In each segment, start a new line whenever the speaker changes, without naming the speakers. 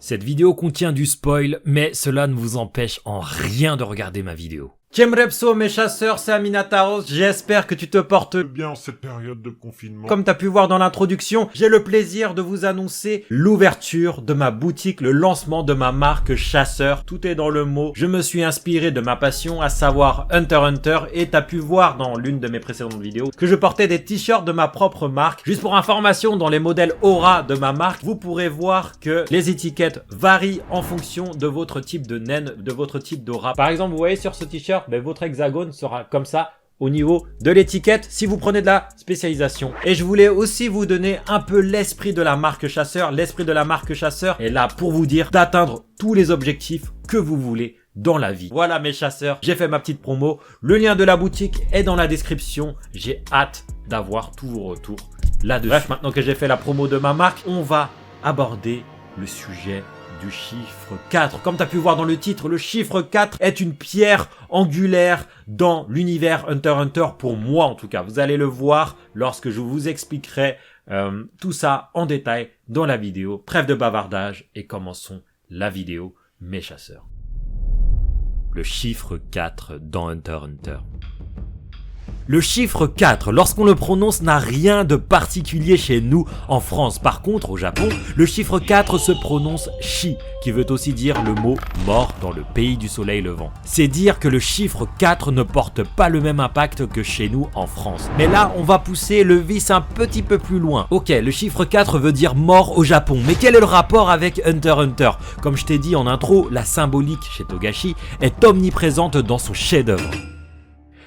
Cette vidéo contient du spoil, mais cela ne vous empêche en rien de regarder ma vidéo.
Repso, mes chasseurs, c'est Aminataros, j'espère que tu te portes
bien en cette période de confinement.
Comme t'as pu voir dans l'introduction, j'ai le plaisir de vous annoncer l'ouverture de ma boutique, le lancement de ma marque Chasseur. Tout est dans le mot. Je me suis inspiré de ma passion, à savoir Hunter x Hunter, et t'as pu voir dans l'une de mes précédentes vidéos que je portais des t-shirts de ma propre marque. Juste pour information, dans les modèles Aura de ma marque, vous pourrez voir que les étiquettes varient en fonction de votre type de naine, de votre type d'aura. Par exemple, vous voyez sur ce t-shirt, votre hexagone sera comme ça au niveau de l'étiquette si vous prenez de la spécialisation. Et je voulais aussi vous donner un peu l'esprit de la marque Chasseur. L'esprit de la marque Chasseur est là pour vous dire d'atteindre tous les objectifs que vous voulez dans la vie. Voilà mes chasseurs, j'ai fait ma petite promo. Le lien de la boutique est dans la description. J'ai hâte d'avoir tous vos retours là-dessus. Bref, maintenant que j'ai fait la promo de ma marque, on va aborder le sujet du chiffre 4. Comme tu as pu voir dans le titre, le chiffre 4 est une pierre angulaire dans l'univers Hunter x Hunter, pour moi en tout cas. Vous allez le voir lorsque je vous expliquerai tout ça en détail dans la vidéo. Trêve de bavardage et commençons la vidéo, mes chasseurs. Le chiffre 4 dans Hunter x Hunter. Le chiffre 4, lorsqu'on le prononce, n'a rien de particulier chez nous en France. Par contre, au Japon, le chiffre 4 se prononce Shi, qui veut aussi dire le mot mort dans le pays du soleil levant. C'est dire que le chiffre 4 ne porte pas le même impact que chez nous en France. Mais là, on va pousser le vice un petit peu plus loin. Ok, le chiffre 4 veut dire mort au Japon, mais quel est le rapport avec Hunter x Hunter? Comme je t'ai dit en intro, la symbolique chez Togashi est omniprésente dans son chef-d'œuvre.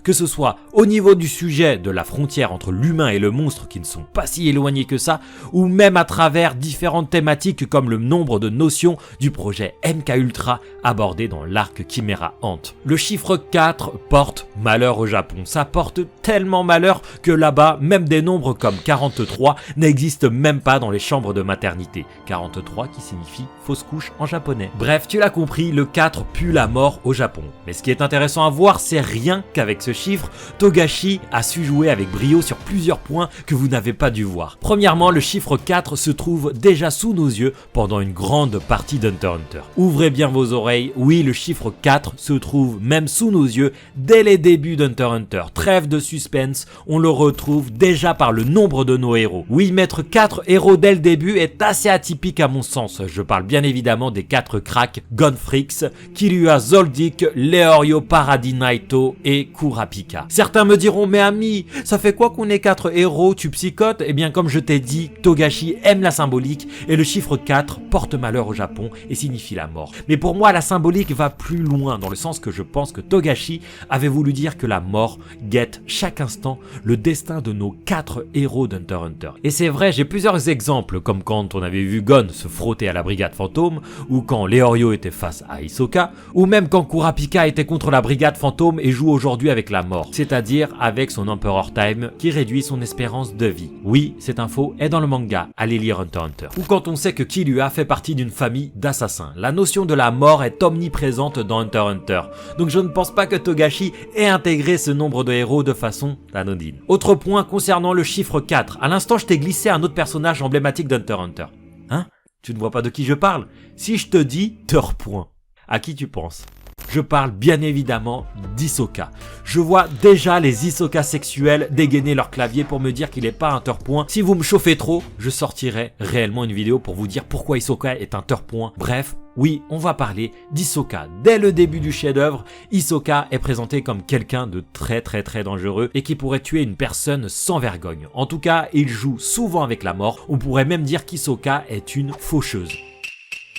Que ce soit au niveau du sujet de la frontière entre l'humain et le monstre qui ne sont pas si éloignés que ça, ou même à travers différentes thématiques comme le nombre de notions du projet MK Ultra abordé dans l'arc Chimera Ant. Le chiffre 4 porte malheur au Japon, ça porte tellement malheur que là-bas, même des nombres comme 43 n'existent même pas dans les chambres de maternité. 43 qui signifie fausse couche en japonais. Bref, tu l'as compris, le 4 pue la mort au Japon. Mais ce qui est intéressant à voir, c'est rien qu'avec ce chiffre, Togashi a su jouer avec brio sur plusieurs points que vous n'avez pas dû voir. Premièrement, le chiffre 4 se trouve déjà sous nos yeux pendant une grande partie d'Hunter x Hunter. Ouvrez bien vos oreilles, oui, le chiffre 4 se trouve même sous nos yeux dès les débuts d'Hunter x Hunter. Trêve de suspense, on le retrouve déjà par le nombre de nos héros. Oui, mettre 4 héros dès le début est assez atypique à mon sens. Je parle bien évidemment des 4 cracks Gonfrix, Killua Zoldyck, Leorio Paradis Naito et Kurapika. Certains me diront, mais ami, ça fait quoi qu'on ait 4 héros, tu psychotes? Eh bien, comme je t'ai dit, Togashi aime la symbolique et le chiffre 4 porte malheur au Japon et signifie la mort. Mais pour moi, la symbolique va plus loin, dans le sens que je pense que Togashi avait voulu dire que la mort guette chaque instant le destin de nos 4 héros d'Hunter x Hunter. Et c'est vrai, j'ai plusieurs exemples, comme quand on avait vu Gon se frotter à la brigade fantôme, ou quand Leorio était face à Hisoka, ou même quand Kurapika était contre la brigade fantôme et joue aujourd'hui avec la mort, c'est-à-dire avec son Emperor Time qui réduit son espérance de vie. Oui, cette info est dans le manga, allez lire Hunter x Hunter. Ou quand on sait que Killua fait partie d'une famille d'assassins. La notion de la mort est omniprésente dans Hunter x Hunter, donc je ne pense pas que Togashi ait intégré ce nombre de héros de façon anodine. Autre point concernant le chiffre 4, à l'instant je t'ai glissé un autre personnage emblématique d'Hunter x Hunter. Hein? Tu ne vois pas de qui je parle? Si je te dis Point, à qui tu penses? Je parle bien évidemment d'Hisoka. Je vois déjà les Hisoka sexuels dégainer leur clavier pour me dire qu'il n'est pas Hunter Point. Si vous me chauffez trop, je sortirai réellement une vidéo pour vous dire pourquoi Hisoka est Hunter Point. Bref, oui, on va parler d'Hisoka. Dès le début du chef-d'œuvre, Hisoka est présenté comme quelqu'un de très dangereux et qui pourrait tuer une personne sans vergogne. En tout cas, il joue souvent avec la mort. On pourrait même dire qu'Hisoka est une faucheuse.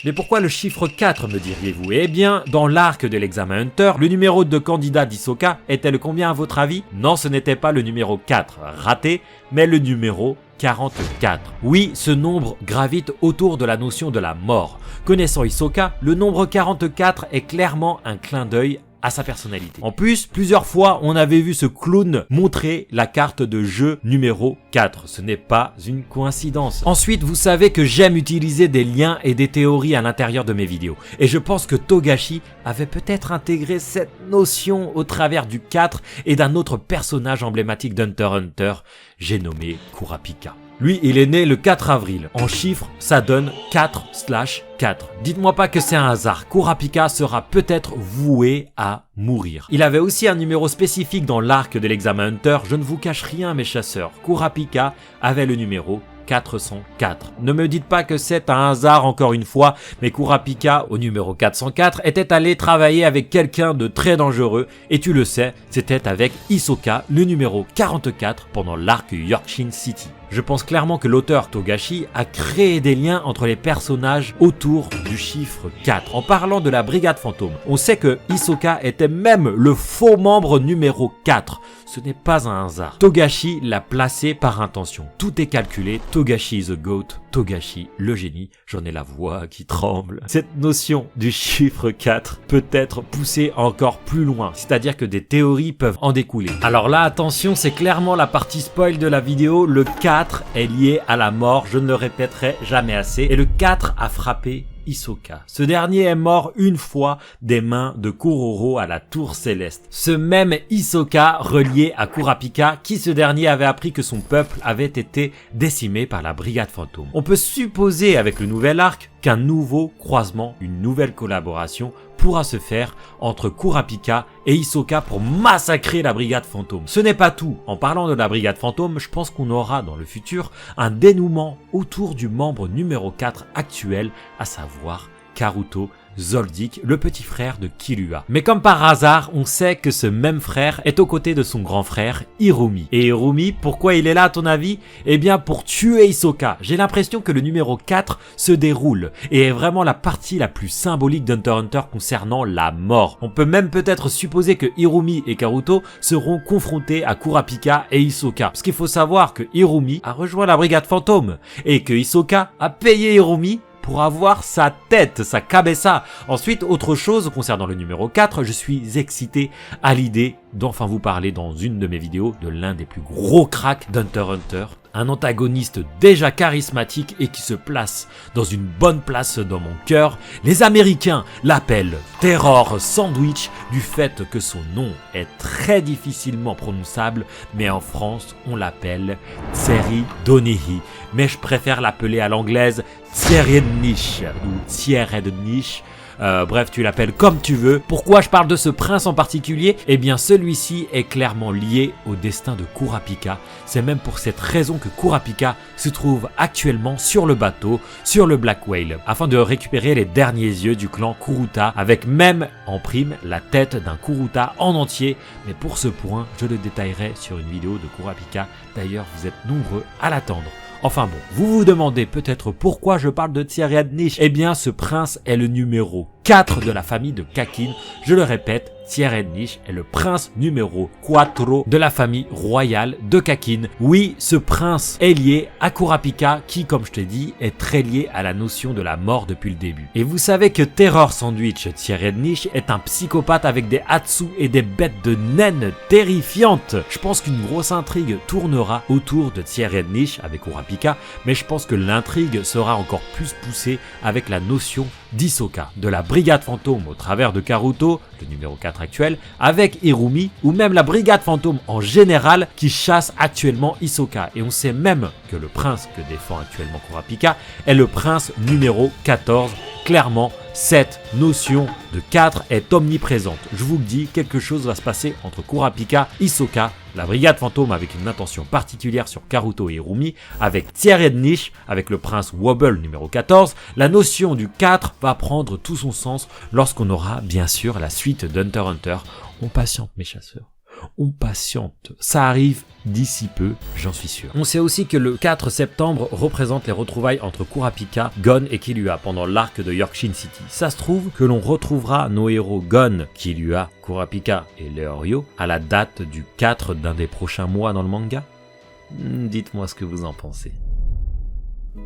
Mais pourquoi le chiffre 4, me diriez-vous? Eh bien, dans l'arc de l'examen Hunter, le numéro de candidat d'Hisoka était le combien à votre avis? Non, ce n'était pas le numéro 4, raté, mais le numéro 44. Oui, ce nombre gravite autour de la notion de la mort. Connaissant Hisoka, le nombre 44 est clairement un clin d'œil à sa personnalité. En plus, plusieurs fois, on avait vu ce clown montrer la carte de jeu numéro 4. Ce n'est pas une coïncidence. Ensuite, vous savez que j'aime utiliser des liens et des théories à l'intérieur de mes vidéos. Et je pense que Togashi avait peut-être intégré cette notion au travers du 4 et d'un autre personnage emblématique d'Hunter x Hunter, j'ai nommé Kurapika. Lui, il est né le 4 avril. En chiffres, ça donne 4/4. Dites-moi pas que c'est un hasard. Kurapika sera peut-être voué à mourir. Il avait aussi un numéro spécifique dans l'arc de l'examen Hunter. Je ne vous cache rien, mes chasseurs. Kurapika avait le numéro 404. Ne me dites pas que c'est un hasard encore une fois, mais Kurapika, au numéro 404, était allé travailler avec quelqu'un de très dangereux, et tu le sais, c'était avec Hisoka, le numéro 44, pendant l'arc Yorkshin City. Je pense clairement que l'auteur Togashi a créé des liens entre les personnages autour du chiffre 4. En parlant de la brigade fantôme, on sait que Hisoka était même le faux membre numéro 4. Ce n'est pas un hasard. Togashi l'a placé par intention. Tout est calculé. Togashi is a goat. Togashi, le génie. J'en ai la voix qui tremble. Cette notion du chiffre 4 peut être poussée encore plus loin. C'est-à-dire que des théories peuvent en découler. Alors là, attention, c'est clairement la partie spoil de la vidéo. Le 4 est lié à la mort. Je ne le répéterai jamais assez. Et le 4 a frappé Hisoka. Ce dernier est mort une fois des mains de Kuroro à la tour céleste. Ce même Hisoka relié à Kurapika, qui ce dernier avait appris que son peuple avait été décimé par la brigade fantôme. On peut supposer avec le nouvel arc qu'un nouveau croisement, une nouvelle collaboration pourra se faire entre Kurapika et Hisoka pour massacrer la brigade fantôme. Ce n'est pas tout. En parlant de la brigade fantôme, je pense qu'on aura dans le futur un dénouement autour du membre numéro 4 actuel, à savoir Karuto Zoldyck, le petit frère de Killua. Mais comme par hasard, on sait que ce même frère est aux côtés de son grand frère Hirumi. Et Hirumi, pourquoi il est là à ton avis? Eh bien pour tuer Hisoka. J'ai l'impression que le numéro 4 se déroule et est vraiment la partie la plus symbolique d'Hunter x Hunter concernant la mort. On peut même peut-être supposer que Hirumi et Karuto seront confrontés à Kurapika et Hisoka. Parce qu'il faut savoir que Hirumi a rejoint la brigade fantôme et que Hisoka a payé Hirumi pour avoir sa tête, sa cabeza. Ensuite, autre chose concernant le numéro 4, je suis excité à l'idée d'enfin vous parler dans une de mes vidéos de l'un des plus gros cracks d'Hunter x Hunter. Un antagoniste déjà charismatique et qui se place dans une bonne place dans mon cœur. Les Américains l'appellent Terror Sandwich du fait que son nom est très difficilement prononçable, mais en France on l'appelle Thierry Donnehy. Mais je préfère l'appeler à l'anglaise Thierry Niche ou Thierry de Niche. Bref, tu l'appelles comme tu veux. Pourquoi je parle de ce prince en particulier? Eh bien, celui-ci est clairement lié au destin de Kurapika. C'est même pour cette raison que Kurapika se trouve actuellement sur le bateau, sur le Black Whale, afin de récupérer les derniers yeux du clan Kuruta, avec même en prime la tête d'un Kuruta en entier. Mais pour ce point, je le détaillerai sur une vidéo de Kurapika. D'ailleurs, vous êtes nombreux à l'attendre. Enfin bon, vous vous demandez peut-être pourquoi je parle de Thierry Niche. Eh bien, ce prince est le numéro 4 de la famille de Kakin. Je le répète, Thierry Niche est le prince numéro 4 de la famille royale de Kakin. Oui, ce prince est lié à Kurapika qui, comme je te dis, est très lié à la notion de la mort depuis le début. Et vous savez que Terror Sandwich Thierry Niche est un psychopathe avec des Hatsu et des bêtes de naines terrifiantes. Je pense qu'une grosse intrigue tournera autour de Thierry Niche avec Kurapika, mais je pense que l'intrigue sera encore plus poussée avec la notion d'Hisoka, de la brigade fantôme au travers de Karuto, le numéro 4 actuel, avec Hirumi, ou même la brigade fantôme en général qui chasse actuellement Hisoka. Et on sait même que le prince que défend actuellement Kurapika est le prince numéro 14. Clairement, cette notion de 4 est omniprésente. Je vous le dis, quelque chose va se passer entre Kurapika, Hisoka, la brigade fantôme avec une intention particulière sur Karuto et Hirumi, avec Thierry Niche, avec le prince Wobble numéro 14. La notion du 4 va prendre tout son sens lorsqu'on aura bien sûr la suite d'Hunter x Hunter. On patiente mes chasseurs. On patiente, ça arrive d'ici peu, j'en suis sûr. On sait aussi que le 4 septembre représente les retrouvailles entre Kurapika, Gon et Killua pendant l'arc de Yorkshin City. Ça se trouve que l'on retrouvera nos héros Gon, Killua, Kurapika et Leorio à la date du 4 d'un des prochains mois dans le manga. Dites-moi ce que vous en pensez.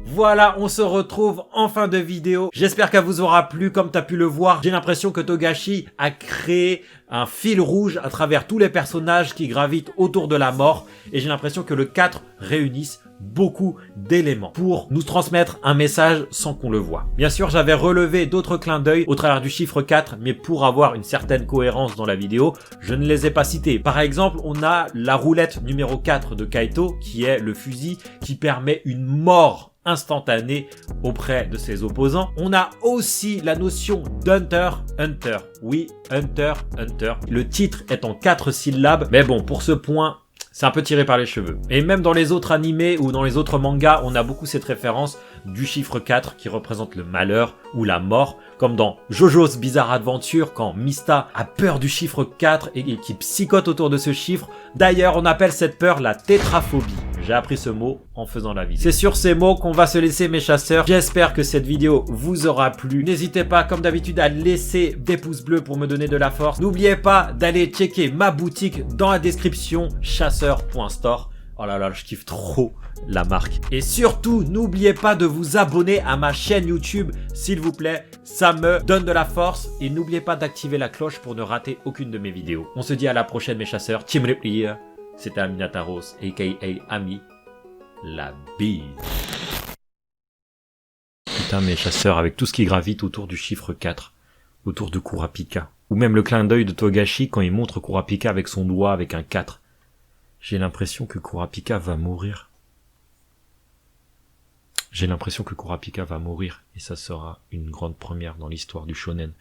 Voilà, on se retrouve en fin de vidéo. J'espère qu'elle vous aura plu. Comme tu as pu le voir, j'ai l'impression que Togashi a créé un fil rouge à travers tous les personnages qui gravitent autour de la mort. Et j'ai l'impression que le 4 réunisse beaucoup d'éléments pour nous transmettre un message sans qu'on le voit. Bien sûr, j'avais relevé d'autres clins d'œil au travers du chiffre 4, mais pour avoir une certaine cohérence dans la vidéo, je ne les ai pas cités. Par exemple, on a la roulette numéro 4 de Kaito, qui est le fusil qui permet une mort instantanée auprès de ses opposants. On a aussi la notion d'Hunter Hunter. Oui, Hunter Hunter. Le titre est en 4 syllabes, mais bon, pour ce point, c'est un peu tiré par les cheveux. Et même dans les autres animés ou dans les autres mangas, on a beaucoup cette référence du chiffre 4 qui représente le malheur ou la mort, comme dans Jojo's Bizarre Adventure quand Mista a peur du chiffre 4 et qui psychote autour de ce chiffre. D'ailleurs, on appelle cette peur la tétraphobie. J'ai appris ce mot en faisant la vidéo. C'est sur ces mots qu'on va se laisser, mes chasseurs. J'espère que cette vidéo vous aura plu. N'hésitez pas, comme d'habitude, à laisser des pouces bleus pour me donner de la force. N'oubliez pas d'aller checker ma boutique dans la description, chasseur.store. Oh là là, je kiffe trop la marque. Et surtout, n'oubliez pas de vous abonner à ma chaîne YouTube, s'il vous plaît. Ça me donne de la force. Et n'oubliez pas d'activer la cloche pour ne rater aucune de mes vidéos. On se dit à la prochaine, mes chasseurs. Team Replier. C'était Aminataros, a.k.a. Ami. La bise. Putain, mes chasseurs, avec tout ce qui gravite autour du chiffre 4, autour de Kurapika, ou même le clin d'œil de Togashi quand il montre Kurapika avec son doigt avec un 4. J'ai l'impression que Kurapika va mourir. J'ai l'impression que Kurapika va mourir, et ça sera une grande première dans l'histoire du shonen.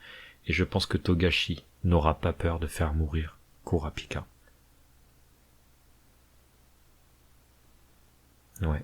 Et je pense que Togashi n'aura pas peur de faire mourir Kurapika. Ouais.